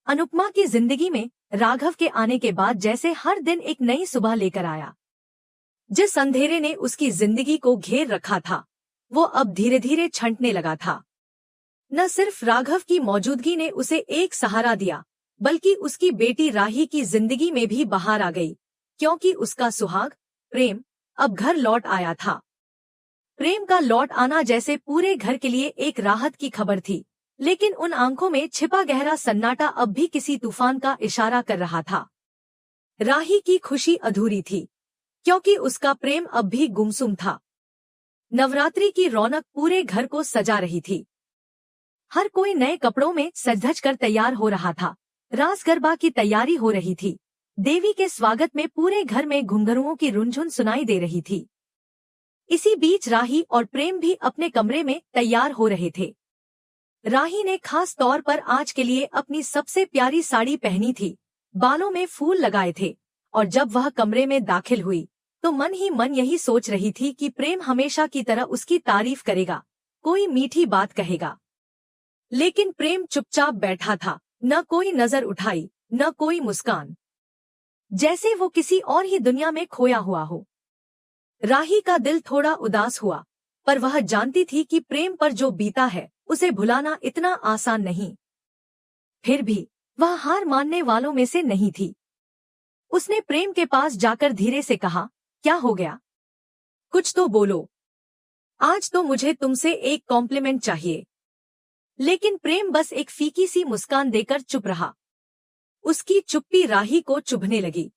अनुपमा की जिंदगी में राघव के आने के बाद जैसे हर दिन एक नई सुबह लेकर आया। जिस अंधेरे ने उसकी जिंदगी को घेर रखा था वो अब धीरे धीरे छंटने लगा था। न सिर्फ राघव की मौजूदगी ने उसे एक सहारा दिया बल्कि उसकी बेटी राही की जिंदगी में भी बहार आ गई, क्योंकि उसका सुहाग प्रेम अब घर लौट आया था। प्रेम का लौट आना जैसे पूरे घर के लिए एक राहत की खबर थी, लेकिन उन आंखों में छिपा गहरा सन्नाटा अब भी किसी तूफान का इशारा कर रहा था। राही की खुशी अधूरी थी क्योंकि उसका प्रेम अब भी गुमसुम था। नवरात्रि की रौनक पूरे घर को सजा रही थी। हर कोई नए कपड़ों में सज-धज कर तैयार हो रहा था। रास गरबा की तैयारी हो रही थी। देवी के स्वागत में पूरे घर में घुंघरुओं की रुनझुन सुनाई दे रही थी। इसी बीच राही और प्रेम भी अपने कमरे में तैयार हो रहे थे। राही ने खास तौर पर आज के लिए अपनी सबसे प्यारी साड़ी पहनी थी, बालों में फूल लगाए थे, और जब वह कमरे में दाखिल हुई तो मन ही मन यही सोच रही थी कि प्रेम हमेशा की तरह उसकी तारीफ करेगा, कोई मीठी बात कहेगा। लेकिन प्रेम चुपचाप बैठा था, न कोई नजर उठाई, न कोई मुस्कान, जैसे वो किसी और ही दुनिया में खोया हुआ हो। राही का दिल थोड़ा उदास हुआ, पर वह जानती थी कि प्रेम पर जो बीता है उसे भुलाना इतना आसान नहीं। फिर भी वह हार मानने वालों में से नहीं थी। उसने प्रेम के पास जाकर धीरे से कहा, क्या हो गया? कुछ तो बोलो। आज तो मुझे तुमसे एक कॉम्प्लीमेंट चाहिए। लेकिन प्रेम बस एक फीकी सी मुस्कान देकर चुप रहा। उसकी चुप्पी राही को चुभने लगी।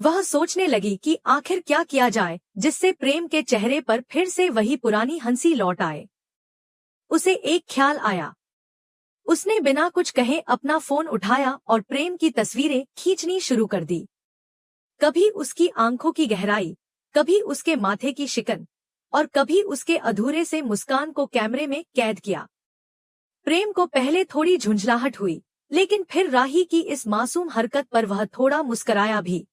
वह सोचने लगी कि आखिर क्या किया जाए जिससे प्रेम के चेहरे पर फिर से वही पुरानी हंसी लौट आए। उसे एक ख्याल आया। उसने बिना कुछ कहे अपना फोन उठाया और प्रेम की तस्वीरें खींचनी शुरू कर दी। कभी उसकी आंखों की गहराई, कभी उसके माथे की शिकन, और कभी उसके अधूरे से मुस्कान को कैमरे में कैद किया। प्रेम को पहले थोड़ी झुंझलाहट हुई, लेकिन फिर राही की इस मासूम हरकत पर वह थोड़ा मुस्कराया भी।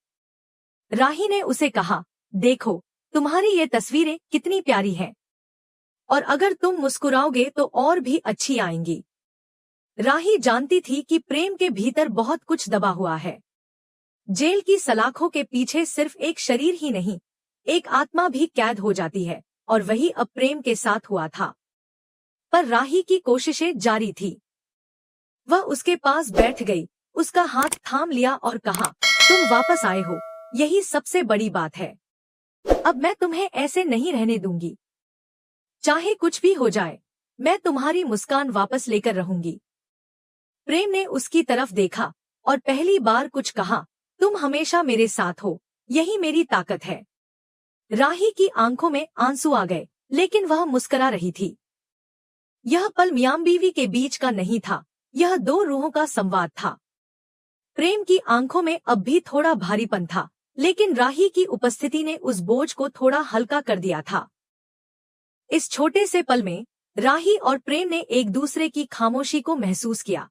राही ने उसे कहा, देखो तुम्हारी ये तस्वीरें कितनी प्यारी हैं, और अगर तुम मुस्कुराओगे तो और भी अच्छी आएंगी। राही जानती थी कि प्रेम के भीतर बहुत कुछ दबा हुआ है। जेल की सलाखों के पीछे सिर्फ एक शरीर ही नहीं, एक आत्मा भी कैद हो जाती है, और वही अब प्रेम के साथ हुआ था। पर राही की कोशिशें जारी थी। वह उसके पास बैठ गई, उसका हाथ थाम लिया और कहा, तुम वापस आए हो, यही सबसे बड़ी बात है। अब मैं तुम्हें ऐसे नहीं रहने दूंगी। चाहे कुछ भी हो जाए, मैं तुम्हारी मुस्कान वापस लेकर रहूंगी। प्रेम ने उसकी तरफ देखा और पहली बार कुछ कहा, तुम हमेशा मेरे साथ हो, यही मेरी ताकत है। राही की आंखों में आंसू आ गए, लेकिन वह मुस्करा रही थी। यह पल मियां बीवी के बीच का नहीं था, यह दो रूहों का संवाद था। प्रेम की आंखों में अब भी थोड़ा भारीपन था, लेकिन राही की उपस्थिति ने उस बोझ को थोड़ा हल्का कर दिया था। इस छोटे से पल में राही और प्रेम ने एक दूसरे की खामोशी को महसूस किया।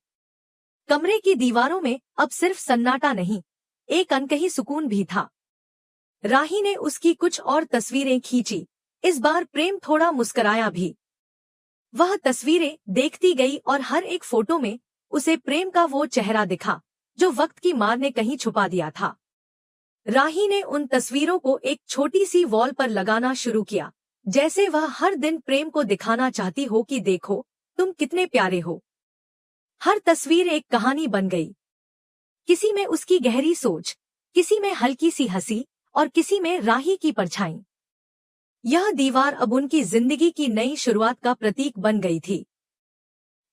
कमरे की दीवारों में अब सिर्फ सन्नाटा नहीं, एक अनकही सुकून भी था। राही ने उसकी कुछ और तस्वीरें खींची। इस बार प्रेम थोड़ा मुस्कराया भी। वह तस्वीरें देखती गई और हर एक फोटो में उसे प्रेम का वो चेहरा दिखा जो वक्त की मार ने कहीं छुपा दिया था। राही ने उन तस्वीरों को एक छोटी सी वॉल पर लगाना शुरू किया, जैसे वह हर दिन प्रेम को दिखाना चाहती हो कि देखो तुम कितने प्यारे हो। हर तस्वीर एक कहानी बन गई। किसी में उसकी गहरी सोच, किसी में हल्की सी हंसी, और किसी में राही की परछाई। यह दीवार अब उनकी जिंदगी की नई शुरुआत का प्रतीक बन गई थी।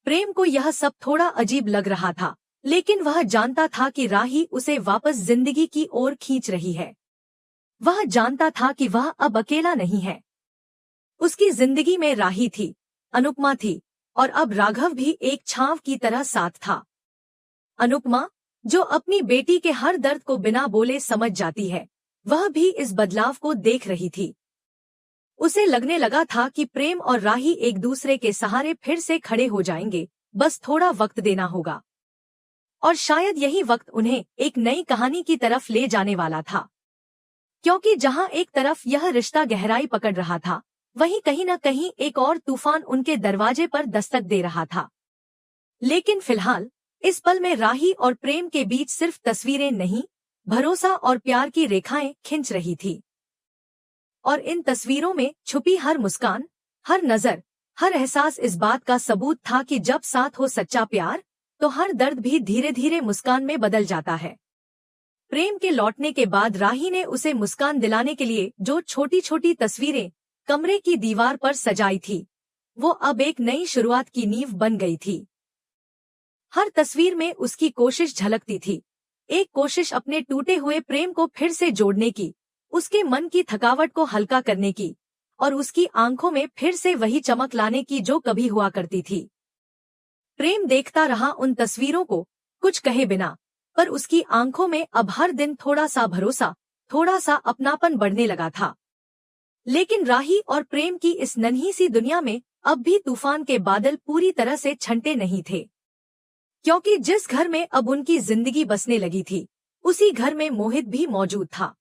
प्रेम को यह सब थोड़ा अजीब लग रहा था, लेकिन वह जानता था कि राही उसे वापस जिंदगी की ओर खींच रही है। वह जानता था कि वह अब अकेला नहीं है। उसकी जिंदगी में राही थी, अनुपमा थी, और अब राघव भी एक छांव की तरह साथ था। अनुपमा, जो अपनी बेटी के हर दर्द को बिना बोले समझ जाती है, वह भी इस बदलाव को देख रही थी। उसे लगने लगा था कि प्रेम और राही एक दूसरे के सहारे फिर से खड़े हो जाएंगे, बस थोड़ा वक्त देना होगा। और शायद यही वक्त उन्हें एक नई कहानी की तरफ ले जाने वाला था, क्योंकि जहां एक तरफ यह रिश्ता गहराई पकड़ रहा था, वहीं कहीं न कहीं एक और तूफान उनके दरवाजे पर दस्तक दे रहा था। लेकिन फिलहाल इस पल में राही और प्रेम के बीच सिर्फ तस्वीरें नहीं, भरोसा और प्यार की रेखाएं खिंच रही थी। और इन तस्वीरों में छुपी हर मुस्कान, हर नजर, हर एहसास इस बात का सबूत था कि जब साथ हो सच्चा प्यार, तो हर दर्द भी धीरे धीरे मुस्कान में बदल जाता है। प्रेम के लौटने के बाद राही ने उसे मुस्कान दिलाने के लिए जो छोटी छोटी तस्वीरें कमरे की दीवार पर सजाई थी, वो अब एक नई शुरुआत की नींव बन गई थी। हर तस्वीर में उसकी कोशिश झलकती थी, एक कोशिश अपने टूटे हुए प्रेम को फिर से जोड़ने की, उसके मन की थकावट को हल्का करने की, और उसकी आंखों में फिर से वही चमक लाने की जो कभी हुआ करती थी। प्रेम देखता रहा उन तस्वीरों को, कुछ कहे बिना, पर उसकी आंखों में अब हर दिन थोड़ा सा भरोसा, थोड़ा सा अपनापन बढ़ने लगा था। लेकिन राही और प्रेम की इस नन्ही सी दुनिया में अब भी तूफान के बादल पूरी तरह से छंटे नहीं थे, क्योंकि जिस घर में अब उनकी जिंदगी बसने लगी थी, उसी घर में मोहित भी मौजूद था।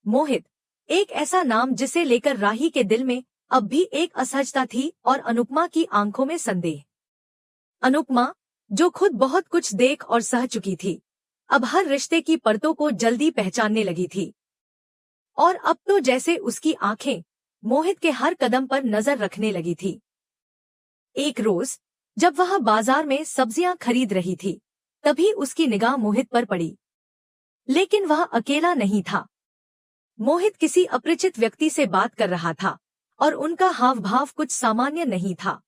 मोहित, एक ऐसा नाम जिसे लेकर राही के दिल में अब भी एक असहजता थी और अनुपमा की आंखों में संदेह। अनुपमा, जो खुद बहुत कुछ देख और सह चुकी थी, अब हर रिश्ते की परतों को जल्दी पहचानने लगी थी। और अब तो जैसे उसकी आंखें मोहित के हर कदम पर नजर रखने लगी थी। एक रोज जब वह बाजार में सब्जियां खरीद रही थी, तभी उसकी निगाह मोहित पर पड़ी। लेकिन वह अकेला नहीं था। मोहित किसी अपरिचित व्यक्ति से बात कर रहा था और उनका हाव भाव कुछ सामान्य नहीं था।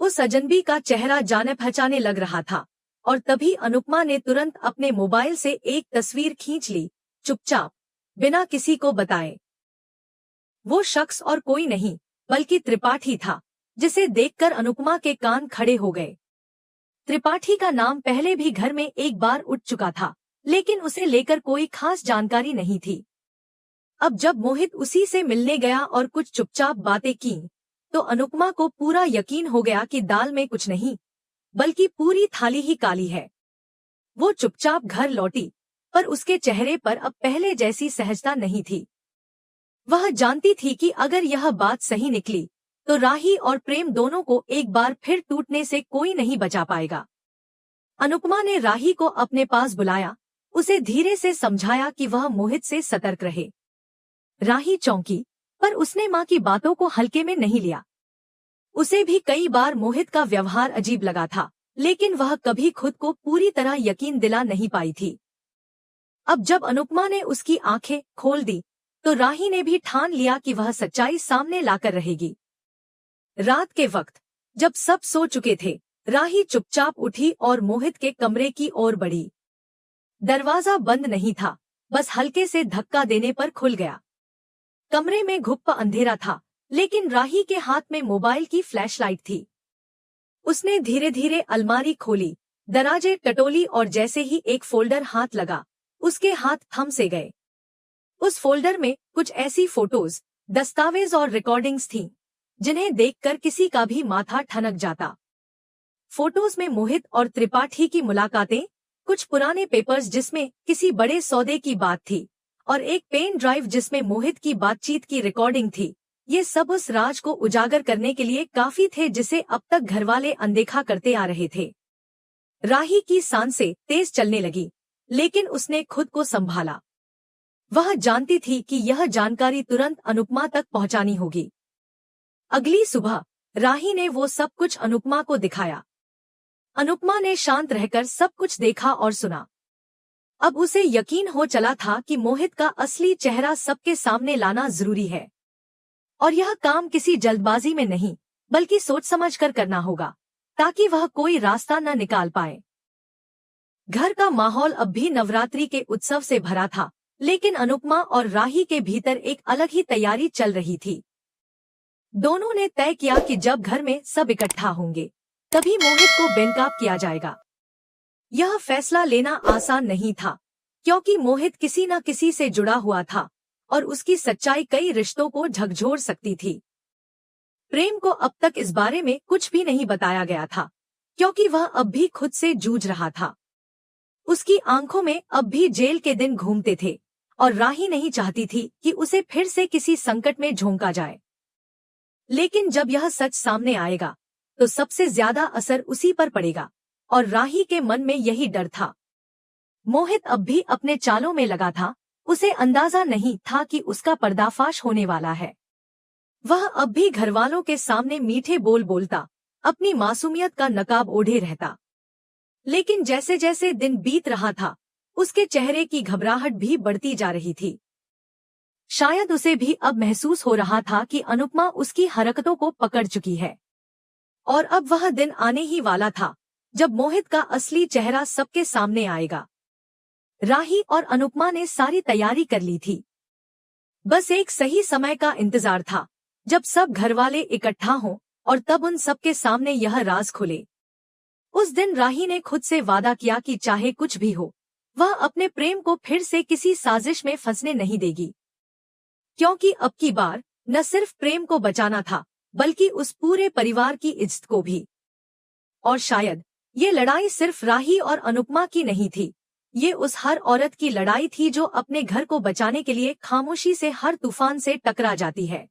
उस अजनबी का चेहरा जाने पहचाने लग रहा था और तभी अनुपमा ने तुरंत अपने मोबाइल से एक तस्वीर खींच ली, चुपचाप, बिना किसी को बताए। वो शख्स और कोई नहीं बल्कि त्रिपाठी था, जिसे देखकर अनुपमा के कान खड़े हो गए। त्रिपाठी का नाम पहले भी घर में एक बार उठ चुका था, लेकिन उसे लेकर कोई खास जानकारी नहीं थी। अब जब मोहित उसी से मिलने गया और कुछ चुपचाप बातें की, तो अनुपमा को पूरा यकीन हो गया कि दाल में कुछ नहीं, बल्कि पूरी थाली ही काली है। वो चुपचाप घर लौटी, पर उसके चेहरे पर अब पहले जैसी सहजता नहीं थी। वह जानती थी कि अगर यह बात सही निकली, तो राही और प्रेम दोनों को एक बार फिर टूटने से कोई नहीं बचा पाएगा। अनुपमा ने राही को अपने पास बुलाया, उसे धीरे से समझाया कि वह मोहित से सतर्क रहे। राही चौंकी, पर उसने माँ की बातों को हल्के में नहीं लिया। उसे भी कई बार मोहित का व्यवहार अजीब लगा था, लेकिन वह कभी खुद को पूरी तरह यकीन दिला नहीं पाई थी। अब जब अनुपमा ने उसकी आंखें खोल दी, तो राही ने भी ठान लिया कि वह सच्चाई सामने लाकर रहेगी। रात के वक्त जब सब सो चुके थे, राही चुपचाप उठी और मोहित के कमरे की ओर बढ़ी। दरवाजा बंद नहीं था, बस हल्के से धक्का देने पर खुल गया। कमरे में घुप्पा अंधेरा था, लेकिन राही के हाथ में मोबाइल की फ्लैशलाइट थी। उसने धीरे धीरे अलमारी खोली, दराजे टटोली और जैसे ही एक फोल्डर हाथ लगा, उसके हाथ थम से गए। उस फोल्डर में कुछ ऐसी फोटोज, दस्तावेज और रिकॉर्डिंग्स थीं, जिन्हें देखकर किसी का भी माथा ठनक जाता। फोटोज में मोहित और त्रिपाठी की मुलाकातें, कुछ पुराने पेपर्स जिसमें किसी बड़े सौदे की बात थी, और एक पेन ड्राइव जिसमें मोहित की बातचीत की रिकॉर्डिंग थी। ये सब उस राज को उजागर करने के लिए काफी थे जिसे अब तक घरवाले अनदेखा करते आ रहे थे। राही की सांसें तेज चलने लगी, लेकिन उसने खुद को संभाला। वह जानती थी कि यह जानकारी तुरंत अनुपमा तक पहुंचानी होगी। अगली सुबह राही ने वो सब कुछ अनुपमा को दिखाया। अनुपमा ने शांत रहकर सब कुछ देखा और सुना। अब उसे यकीन हो चला था कि मोहित का असली चेहरा सबके सामने लाना जरूरी है, और यह काम किसी जल्दबाजी में नहीं, बल्कि सोच समझकर करना होगा, ताकि वह कोई रास्ता न निकाल पाए। घर का माहौल अब भी नवरात्रि के उत्सव से भरा था, लेकिन अनुपमा और राही के भीतर एक अलग ही तैयारी चल रही थी। दोनों ने तय किया कि जब घर में सब इकट्ठा होंगे, तभी मोहित को बेनकाब किया जाएगा। यह फैसला लेना आसान नहीं था, क्योंकि मोहित किसी न किसी से जुड़ा हुआ था और उसकी सच्चाई कई रिश्तों को झकझोर सकती थी। प्रेम को अब तक इस बारे में कुछ भी नहीं बताया गया था, क्योंकि वह अब भी खुद से जूझ रहा था। उसकी आंखों में अब भी जेल के दिन घूमते थे, और राही नहीं चाहती थी कि उसे फिर से किसी संकट में झोंका जाए। लेकिन जब यह सच सामने आएगा, तो सबसे ज्यादा असर उसी पर पड़ेगा, और राही के मन में यही डर था। मोहित अब भी अपने चालों में लगा था, उसे अंदाजा नहीं था कि उसका पर्दाफाश होने वाला है। वह अब भी घरवालों के सामने मीठे बोल बोलता, अपनी मासूमियत का नकाब ओढ़े रहता। लेकिन जैसे जैसे दिन बीत रहा था, उसके चेहरे की घबराहट भी बढ़ती जा रही थी। शायद उसे भी अब महसूस हो रहा था कि अनुपमा उसकी हरकतों को पकड़ चुकी है। और अब वह दिन आने ही वाला था जब मोहित का असली चेहरा सबके सामने आएगा। राही और अनुपमा ने सारी तैयारी कर ली थी। बस एक सही समय का इंतजार था, जब सब घरवाले इकट्ठा हों और तब उन सबके सामने यह राज खुले। उस दिन राही ने खुद से वादा किया कि चाहे कुछ भी हो, वह अपने प्रेम को फिर से किसी साजिश में फंसने नहीं देगी। क्योंकि अब की बार न सिर्फ प्रेम को बचाना था, बल्कि उस पूरे परिवार की इज्जत को भी। और शायद ये लड़ाई सिर्फ राही और अनुपमा की नहीं थी, ये उस हर औरत की लड़ाई थी जो अपने घर को बचाने के लिए खामोशी से हर तूफान से टकरा जाती है।